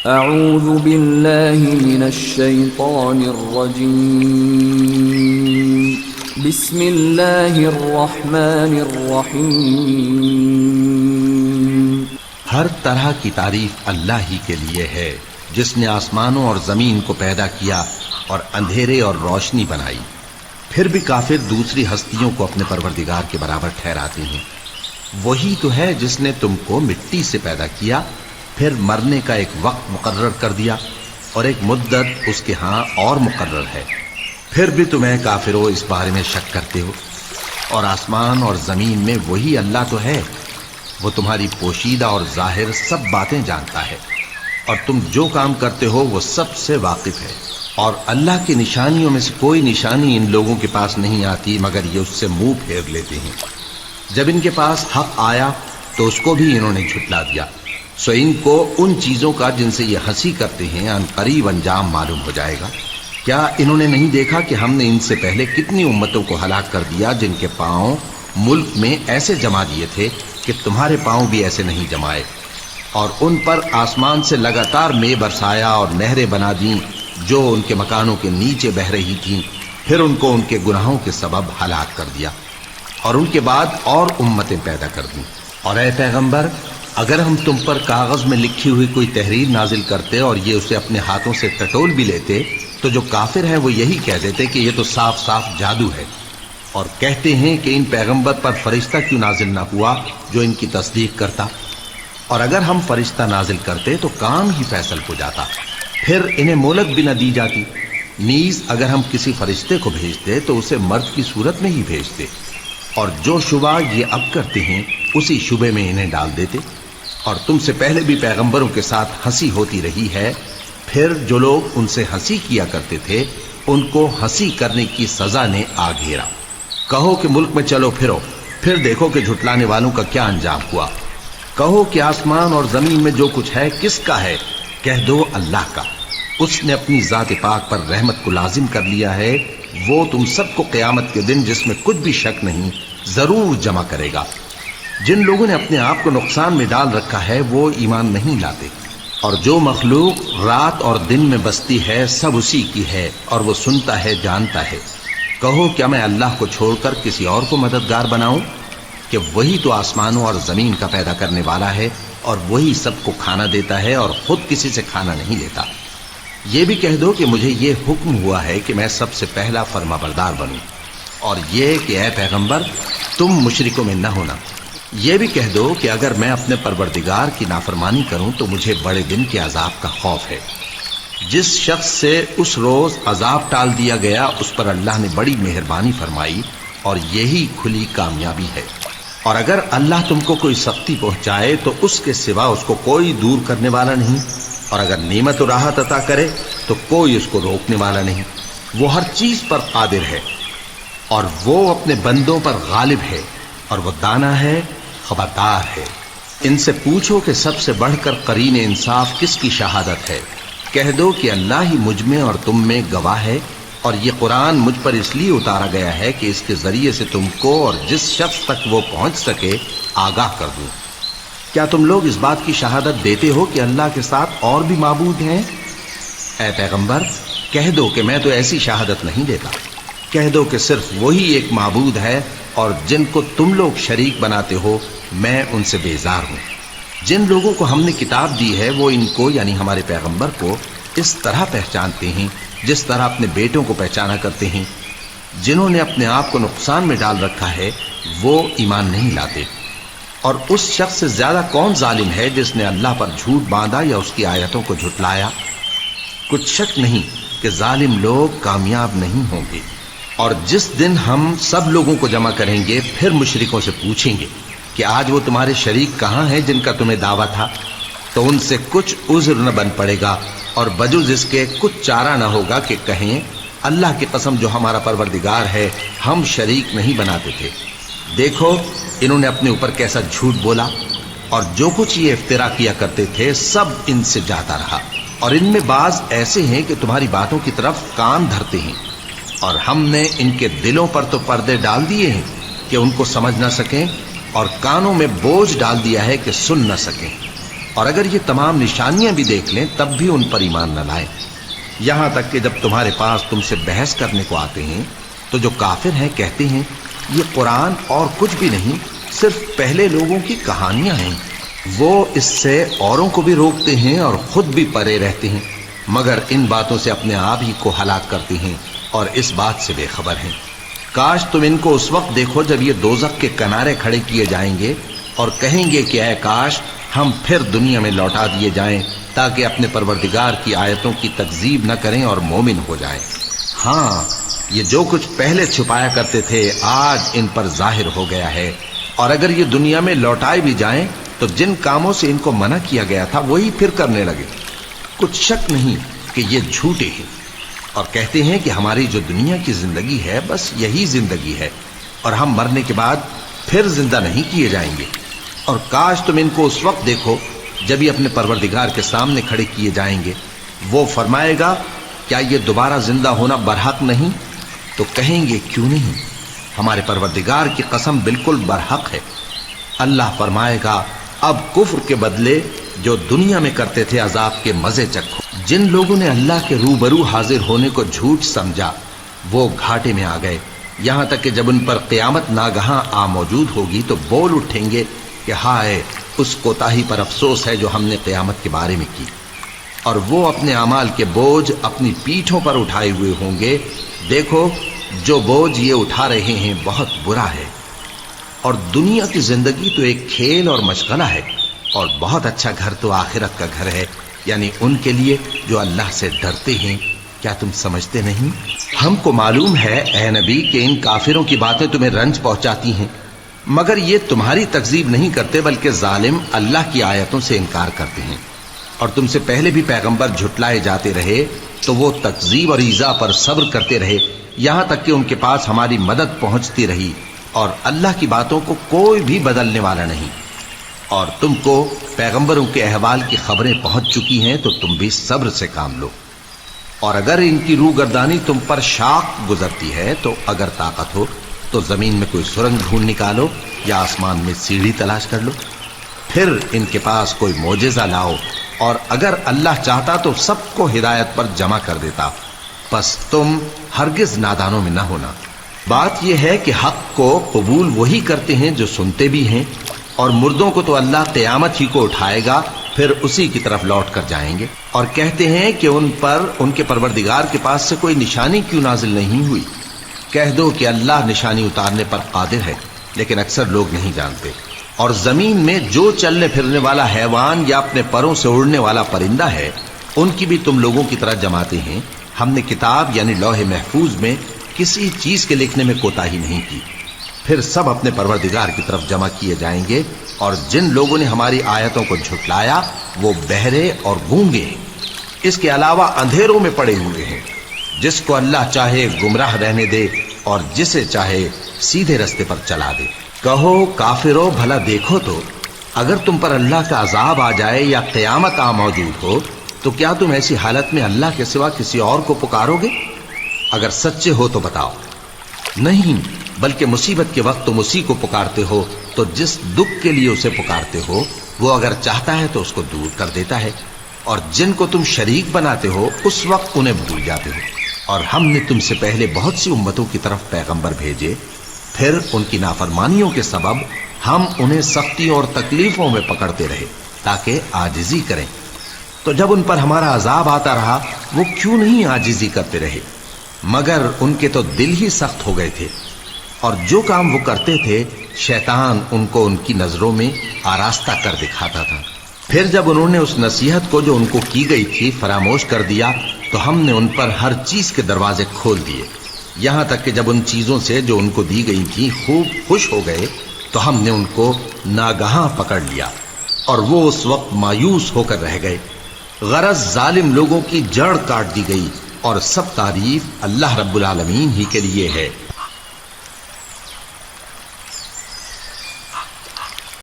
اعوذ باللہ من الشیطان الرجیم بسم اللہ الرحمن الرحیم۔ ہر طرح کی تعریف اللہ ہی کے لیے ہے جس نے آسمانوں اور زمین کو پیدا کیا اور اندھیرے اور روشنی بنائی۔ پھر بھی کافر دوسری ہستیوں کو اپنے پروردگار کے برابر ٹھہراتے ہیں۔ وہی تو ہے جس نے تم کو مٹی سے پیدا کیا، پھر مرنے کا ایک وقت مقرر کر دیا اور ایک مدت اس کے ہاں اور مقرر ہے، پھر بھی تمہیں کافروں اس بارے میں شک کرتے ہو۔ اور آسمان اور زمین میں وہی اللہ تو ہے، وہ تمہاری پوشیدہ اور ظاہر سب باتیں جانتا ہے، اور تم جو کام کرتے ہو وہ سب سے واقف ہے۔ اور اللہ کی نشانیوں میں سے کوئی نشانی ان لوگوں کے پاس نہیں آتی مگر یہ اس سے منہ پھیر لیتے ہیں۔ جب ان کے پاس حق آیا تو اس کو بھی انہوں نے جھٹلا دیا، سو ان کو ان چیزوں کا جن سے یہ ہنسی کرتے ہیں ان قریب انجام معلوم ہو جائے گا۔ کیا انہوں نے نہیں دیکھا کہ ہم نے ان سے پہلے کتنی امتوں کو ہلاک کر دیا جن کے پاؤں ملک میں ایسے جما دیے تھے کہ تمہارے پاؤں بھی ایسے نہیں جمائے، اور ان پر آسمان سے لگاتار مے برسایا اور نہریں بنا دیں جو ان کے مکانوں کے نیچے بہہ رہی تھیں، پھر ان کو ان کے گناہوں کے سبب ہلاک کر دیا، اور ان کے بعد اور امتیں پیدا کر دیں۔ اور اے پیغمبر، اگر ہم تم پر کاغذ میں لکھی ہوئی کوئی تحریر نازل کرتے اور یہ اسے اپنے ہاتھوں سے ٹٹول بھی لیتے تو جو کافر ہیں وہ یہی کہہ دیتے کہ یہ تو صاف صاف جادو ہے، اور کہتے ہیں کہ ان پیغمبر پر فرشتہ کیوں نازل نہ ہوا جو ان کی تصدیق کرتا، اور اگر ہم فرشتہ نازل کرتے تو کام ہی فیصل ہو جاتا، پھر انہیں مہلت بھی نہ دی جاتی۔ نیز اگر ہم کسی فرشتے کو بھیجتے تو اسے مرد کی صورت میں ہی بھیجتے، اور جو شبہ یہ اب کرتے ہیں اسی شبے میں انہیں ڈال دیتے۔ اور تم سے پہلے بھی پیغمبروں کے ساتھ ہنسی ہوتی رہی ہے، پھر جو لوگ ان سے ہنسی کیا کرتے تھے ان کو ہنسی کرنے کی سزا نے آ گھیرا۔ کہو کہ ملک میں چلو پھرو، پھر دیکھو کہ جھٹلانے والوں کا کیا انجام ہوا۔ کہو کہ آسمان اور زمین میں جو کچھ ہے کس کا ہے؟ کہہ دو اللہ کا۔ اس نے اپنی ذات پاک پر رحمت کو لازم کر لیا ہے، وہ تم سب کو قیامت کے دن جس میں کچھ بھی شک نہیں ضرور جمع کرے گا۔ جن لوگوں نے اپنے آپ کو نقصان میں ڈال رکھا ہے وہ ایمان نہیں لاتے، اور جو مخلوق رات اور دن میں بستی ہے سب اسی کی ہے، اور وہ سنتا ہے جانتا ہے۔ کہو کیا میں اللہ کو چھوڑ کر کسی اور کو مددگار بناؤں کہ وہی تو آسمانوں اور زمین کا پیدا کرنے والا ہے، اور وہی سب کو کھانا دیتا ہے اور خود کسی سے کھانا نہیں لیتا۔ یہ بھی کہہ دو کہ مجھے یہ حکم ہوا ہے کہ میں سب سے پہلا فرما بردار بنوں، اور یہ کہ اے پیغمبر تم مشرکوں میں نہ ہونا۔ یہ بھی کہہ دو کہ اگر میں اپنے پروردگار کی نافرمانی کروں تو مجھے بڑے دن کے عذاب کا خوف ہے۔ جس شخص سے اس روز عذاب ٹال دیا گیا اس پر اللہ نے بڑی مہربانی فرمائی، اور یہی کھلی کامیابی ہے۔ اور اگر اللہ تم کو کوئی سختی پہنچائے تو اس کے سوا اس کو کوئی دور کرنے والا نہیں، اور اگر نعمت و راحت عطا کرے تو کوئی اس کو روکنے والا نہیں۔ وہ ہر چیز پر قادر ہے، اور وہ اپنے بندوں پر غالب ہے، اور وہ دانا ہے، خبردار ہے۔ ان سے پوچھو کہ سب سے بڑھ کر قرین انصاف کس کی شہادت ہے؟ کہہ دو کہ اللہ ہی مجھ میں اور تم میں گواہ ہے، اور یہ قرآن مجھ پر اس لیے اتارا گیا ہے کہ اس کے ذریعے سے تم کو اور جس شخص تک وہ پہنچ سکے آگاہ کر دوں۔ کیا تم لوگ اس بات کی شہادت دیتے ہو کہ اللہ کے ساتھ اور بھی معبود ہیں؟ اے پیغمبر کہہ دو کہ میں تو ایسی شہادت نہیں دیتا۔ کہہ دو کہ صرف وہی ایک معبود ہے، اور جن کو تم لوگ شریک بناتے ہو میں ان سے بیزار ہوں۔ جن لوگوں کو ہم نے کتاب دی ہے وہ ان کو یعنی ہمارے پیغمبر کو اس طرح پہچانتے ہیں جس طرح اپنے بیٹوں کو پہچانا کرتے ہیں۔ جنہوں نے اپنے آپ کو نقصان میں ڈال رکھا ہے وہ ایمان نہیں لاتے۔ اور اس شخص سے زیادہ کون ظالم ہے جس نے اللہ پر جھوٹ باندھا یا اس کی آیتوں کو جھٹلایا؟ کچھ شک نہیں کہ ظالم لوگ کامیاب نہیں ہوں گے۔ اور جس دن ہم سب لوگوں کو جمع کریں گے پھر مشرکوں سے پوچھیں گے کہ آج وہ تمہارے شریک کہاں ہیں جن کا تمہیں دعویٰ تھا؟ تو ان سے کچھ عذر نہ بن پڑے گا، اور بجز اس کے کچھ چارہ نہ ہوگا کہ کہیں اللہ کی قسم جو ہمارا پروردگار ہے ہم شریک نہیں بناتے تھے۔ دیکھو انہوں نے اپنے اوپر کیسا جھوٹ بولا، اور جو کچھ یہ افترا کیا کرتے تھے سب ان سے جاتا رہا، اور ان میں بعض ایسے ہیں کہ تمہاری باتوں کی طرف کان دھرتے ہیں، اور ہم نے ان کے دلوں پر تو پردے ڈال دیے ہیں کہ ان کو سمجھ نہ سکیں، اور کانوں میں بوجھ ڈال دیا ہے کہ سن نہ سکیں، اور اگر یہ تمام نشانیاں بھی دیکھ لیں تب بھی ان پر ایمان نہ لائیں، یہاں تک کہ جب تمہارے پاس تم سے بحث کرنے کو آتے ہیں تو جو کافر ہیں کہتے ہیں یہ قرآن اور کچھ بھی نہیں، صرف پہلے لوگوں کی کہانیاں ہیں۔ وہ اس سے اوروں کو بھی روکتے ہیں اور خود بھی پرے رہتے ہیں، مگر ان باتوں سے اپنے آپ ہی کو ہلاک کرتے ہیں اور اس بات سے بے خبر ہیں۔ کاش تم ان کو اس وقت دیکھو جب یہ دوزخ کے کنارے کھڑے کیے جائیں گے اور کہیں گے کہ اے کاش ہم پھر دنیا میں لوٹا دیے جائیں تاکہ اپنے پروردگار کی آیتوں کی تکذیب نہ کریں اور مومن ہو جائیں۔ ہاں، یہ جو کچھ پہلے چھپایا کرتے تھے آج ان پر ظاہر ہو گیا ہے، اور اگر یہ دنیا میں لوٹائے بھی جائیں تو جن کاموں سے ان کو منع کیا گیا تھا وہی پھر کرنے لگے۔ کچھ شک نہیں کہ یہ جھوٹے ہیں اور کہتے ہیں کہ ہماری جو دنیا کی زندگی ہے بس یہی زندگی ہے اور ہم مرنے کے بعد پھر زندہ نہیں کیے جائیں گے۔ اور کاش تم ان کو اس وقت دیکھو جب یہ اپنے پروردگار کے سامنے کھڑے کیے جائیں گے، وہ فرمائے گا کیا یہ دوبارہ زندہ ہونا برحق نہیں؟ تو کہیں گے کیوں نہیں، ہمارے پروردگار کی قسم بالکل برحق ہے۔ اللہ فرمائے گا اب کفر کے بدلے جو دنیا میں کرتے تھے عذاب کے مزے چکھو۔ جن لوگوں نے اللہ کے روبرو حاضر ہونے کو جھوٹ سمجھا وہ گھاٹے میں آ گئے، یہاں تک کہ جب ان پر قیامت ناگہاں آ موجود ہوگی تو بول اٹھیں گے کہ ہائے اس کوتاہی پر افسوس ہے جو ہم نے قیامت کے بارے میں کی، اور وہ اپنے اعمال کے بوجھ اپنی پیٹھوں پر اٹھائے ہوئے ہوں گے۔ دیکھو جو بوجھ یہ اٹھا رہے ہیں بہت برا ہے، اور دنیا کی زندگی تو ایک کھیل اور مشغلہ ہے، اور بہت اچھا گھر تو آخرت کا گھر ہے، یعنی ان کے لیے جو اللہ سے ڈرتے ہیں۔ کیا تم سمجھتے نہیں؟ ہم کو معلوم ہے اے نبی کہ ان کافروں کی باتیں تمہیں رنج پہنچاتی ہیں، مگر یہ تمہاری تکذیب نہیں کرتے بلکہ ظالم اللہ کی آیتوں سے انکار کرتے ہیں، اور تم سے پہلے بھی پیغمبر جھٹلائے جاتے رہے تو وہ تکذیب اور ایذا پر صبر کرتے رہے، یہاں تک کہ ان کے پاس ہماری مدد پہنچتی رہی، اور اللہ کی باتوں کو کوئی بھی بدلنے والا نہیں۔ اور تم کو پیغمبروں کے احوال کی خبریں پہنچ چکی ہیں تو تم بھی صبر سے کام لو، اور اگر ان کی روگردانی تم پر شاق گزرتی ہے تو اگر طاقت ہو تو زمین میں کوئی سرنگ ڈھونڈ نکالو یا آسمان میں سیڑھی تلاش کر لو، پھر ان کے پاس کوئی معجزہ لاؤ، اور اگر اللہ چاہتا تو سب کو ہدایت پر جمع کر دیتا، پس تم ہرگز نادانوں میں نہ ہونا۔ بات یہ ہے کہ حق کو قبول وہی کرتے ہیں جو سنتے بھی ہیں، اور مردوں کو تو اللہ قیامت ہی کو اٹھائے گا، پھر اسی کی طرف لوٹ کر جائیں گے، اور کہتے ہیں کہ ان پر ان کے پروردگار کے پاس سے کوئی نشانی کیوں نازل نہیں ہوئی۔ کہہ دو کہ اللہ نشانی اتارنے پر قادر ہے، لیکن اکثر لوگ نہیں جانتے۔ اور زمین میں جو چلنے پھرنے والا حیوان یا اپنے پروں سے اڑنے والا پرندہ ہے ان کی بھی تم لوگوں کی طرح جماتے ہیں۔ ہم نے کتاب یعنی لوح محفوظ میں کسی چیز کے لکھنے میں کوتاہی نہیں کی۔ پھر سب اپنے پروردگار کی طرف جمع کیے جائیں گے، اور جن لوگوں نے ہماری آیتوں کو جھٹلایا وہ بہرے اور گونگے ہیں، اس کے علاوہ اندھیروں میں پڑے ہوئے ہیں۔ جس کو اللہ چاہے گمراہ رہنے دے اور جسے چاہے سیدھے رستے پر چلا دے۔ کہو کافرو بھلا دیکھو تو اگر تم پر اللہ کا عذاب آ جائے یا قیامت آ موجود ہو تو کیا تم ایسی حالت میں اللہ کے سوا کسی اور کو پکارو گے؟ اگر سچے ہو تو بتاؤ۔ نہیں، بلکہ مصیبت کے وقت تم اسی کو پکارتے ہو، تو جس دکھ کے لیے اسے پکارتے ہو وہ اگر چاہتا ہے تو اس کو دور کر دیتا ہے، اور جن کو تم شریک بناتے ہو اس وقت انہیں بھول جاتے ہو۔ اور ہم نے تم سے پہلے بہت سی امتوں کی طرف پیغمبر بھیجے، پھر ان کی نافرمانیوں کے سبب ہم انہیں سختیوں اور تکلیفوں میں پکڑتے رہے تاکہ عاجزی کریں۔ تو جب ان پر ہمارا عذاب آتا رہا وہ کیوں نہیں عاجزی کرتے رہے، مگر ان کے تو دل ہی سخت ہو گئے تھے، اور جو کام وہ کرتے تھے شیطان ان کو ان کی نظروں میں آراستہ کر دکھاتا تھا۔ پھر جب انہوں نے اس نصیحت کو جو ان کو کی گئی تھی فراموش کر دیا تو ہم نے ان پر ہر چیز کے دروازے کھول دیے، یہاں تک کہ جب ان چیزوں سے جو ان کو دی گئی تھی خوب خوش ہو گئے تو ہم نے ان کو ناگہاں پکڑ لیا، اور وہ اس وقت مایوس ہو کر رہ گئے۔ غرض ظالم لوگوں کی جڑ کاٹ دی گئی، اور سب تعریف اللہ رب العالمین ہی کے لیے ہے۔